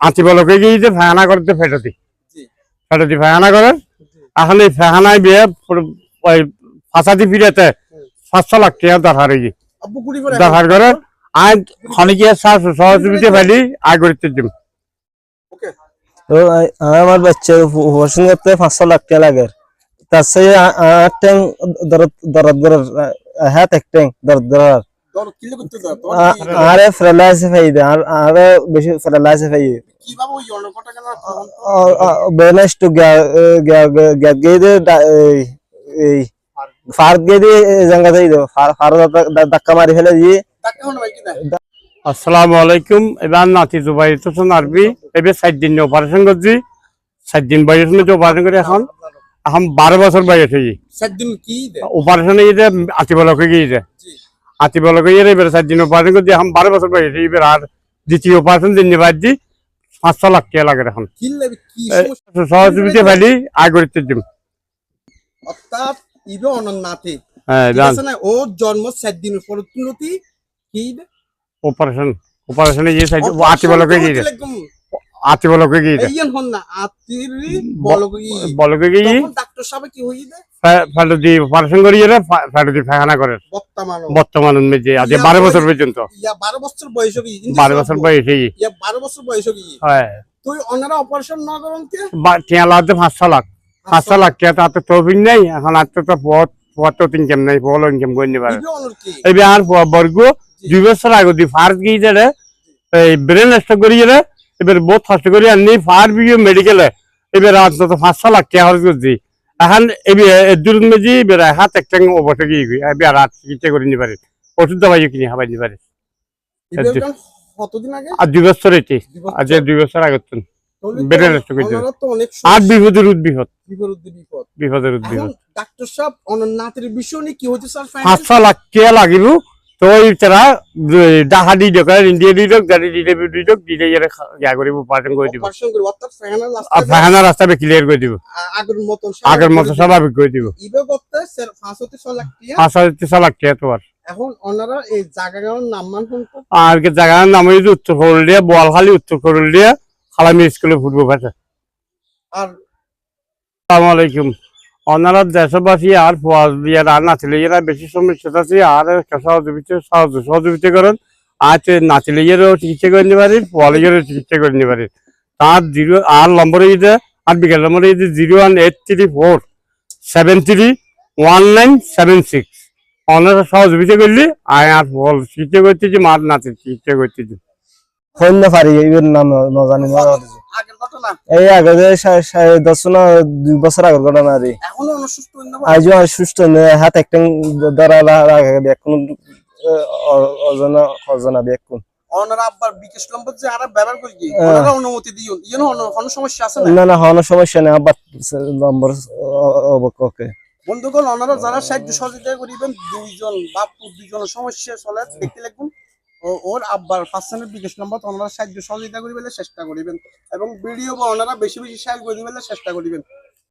আঁচি বলকে গিয়ে যে ফায়ানা করতে ফেটতি ফায়ানা করে এখন এই ফায়ানায় বিয়ে ওই ফাঁসাদি ফিরেতে 500 লাখ টাকা দরকার করে আজ খনিকে সহযোগিতা ফেলি আয় করতে দিন তো আমার বাচ্চার ওয়াশিং করতে 500 লাখ টাকা লাগে তার সাথে ট্যাং হাত এক ট্যাং আরে ফ্রেলাইসে ফাইদে আরে বেশি ফ্রেলাইসে ফাইদে কিভাবে ওই অনকটা কেন বেনেস টু গেদে এই ফার গেদে জায়গা দেইদো ফার ধাক্কা মারি ফেলে দিয়ে টাকা হলো ভাই কি না আসসালামু আলাইকুম এবার নাতি জুবাই তো নারবি এবার 7 দিন অপারেশন করছি 7 দিন বয়স মধ্যে অপারেশন করে এখন 12 বছর বয়স হয়ে 7 দিন কি অপারেশন এই যে আতি বলকে গিয়ে যে আতি বলকে গিয়ে এবার 7 দিন অপারেশন করছি এখন 12 বছর বয়স এবার আর দ্বিতীয় অপারেশন দিন বাদ দি 500 লাখ টাকা লাগে এখন কি লাগবে কি সহযোগিতা ফেলি আয় করতে দিন অর্থাৎ ইবে অনন্নাতে হ্যাঁ জানেন না ও জন্ম 7 দিন পর তুলতি কি অপারেশন এই যে আতি বলকে গিয়ে আতি বলকে গিয়ে এইন হন না আতিরি বলকে গিয়ে তখন ডাক্তার সাহেব কি হইবে ফাটো দি অপারেশন করিয়ে ফাটো দি ফায়খানা করে বর্তমান যে আজ 12 বছর পর্যন্ত ইয়া 12 বছর বয়স কি 12 বছর বয়স এই ইয়া 12 বছর বয়স কি হ্যাঁ তুই ওনারা অপারেশন না করন কে টিয়া লাগতে 500 লাখ কে তাতে তৌফিক নাই এখন আর তো বহুত ইনকাম নাই বলো ইনকাম করতে পারে এই বিহার বর্গ 2 বছর আগে দি ফার্স্ট গিয়ে যারে এই ব্রেন স্ট্রোক করিয়ে এবার বহুত কষ্ট করি আনি ফার বিও মেডিকেলে এবার অন্তত 500 লাখ টাকা খরচ করছি এখন এবার মেজি এবার হাত একটা অবস্থা গিয়ে এবার রাত চিকিৎসা করে নিতে পারে ওষুধ দবাই কিনে খাবার নিতে পারে কতদিন আগে আর 2 বছর এটি আজ 2 বছর আগে ব্রেন স্ট্রোক হয়েছে আর বিপদের উদ্বিপদ ডাক্তার সাহেব অনন্নাথের বিষয় নিয়ে কি হচ্ছে স্যার 500 লাখ টাকা লাগিব তো এছাড়া ডাহাডি ডকার ইন্ডিয়া ডিডক গাড়ি ডিডক দিলে ইয়া করিব অপারেশন করে দিব ফাহানা রাস্তা ক্লিয়ার করে দিব আগের মতো স্বাভাবিক করে দিব ইবে করতে স্যার 500 লাখ টাকা 500 লাখ টাকা তো এখন ওনারা এই জায়গার নাম মান কোনটা আর কি জায়গার নাম হইছে উত্তর করুলিয়া বোয়ালখালী উত্তর করুলিয়া খালামি স্কুলে ফুটবল ভাষা আর আসসালামু আলাইকুম ওনারা দেশবাসী আর ফোয়াজ দিয়ে আর নাচলে এরা বেশি সমস্যা আছে আর সহযোগিতা করেন আজ নাচলে এরও চিকিৎসা করে নিতে পারি ফোয়ালেরও চিকিৎসা করে নিতে পারি তার 0 আর নম্বরে দিতে আর বিকেল নম্বরে দিতে 01834 731976 ওনারা সহযোগিতা করলে আয় আর ফল চিকিৎসা করতেছি মার নাচের চিকিৎসা করতেছি হইন না পারি এর নাম না জানি না আগের ঘটনা এই আগে 10 না 2 বছর আগের ঘটনা রে এখনো অসুস্থ না আজও সুস্থ হাত একটা ধরা লাগে এখন অজনা বেকুন ওনারা আবার বিকেশ নম্বর যে আরা ব্যবহার করি কি ওনারা অনুমতি দিও ইয়েন কোনো সমস্যা আছে না না কোনো সমস্যা নেই আবার নম্বর ওকে বন্ধুগণ ওনারা যারা সাহায্য সহযোগিতা করিবেন দুইজন বাপু দুইজনের সমস্যা চলে দেখতে লাগবেন ওর আব্বার পার্সোনাল বিকেশ নম্বর ওনারা সাহায্য সহযোগিতা করিবেন চেষ্টা করিবেন এবং ভিডিও বা ওনারা বেশি বেশি শেয়ার করিবেন চেষ্টা করিবেন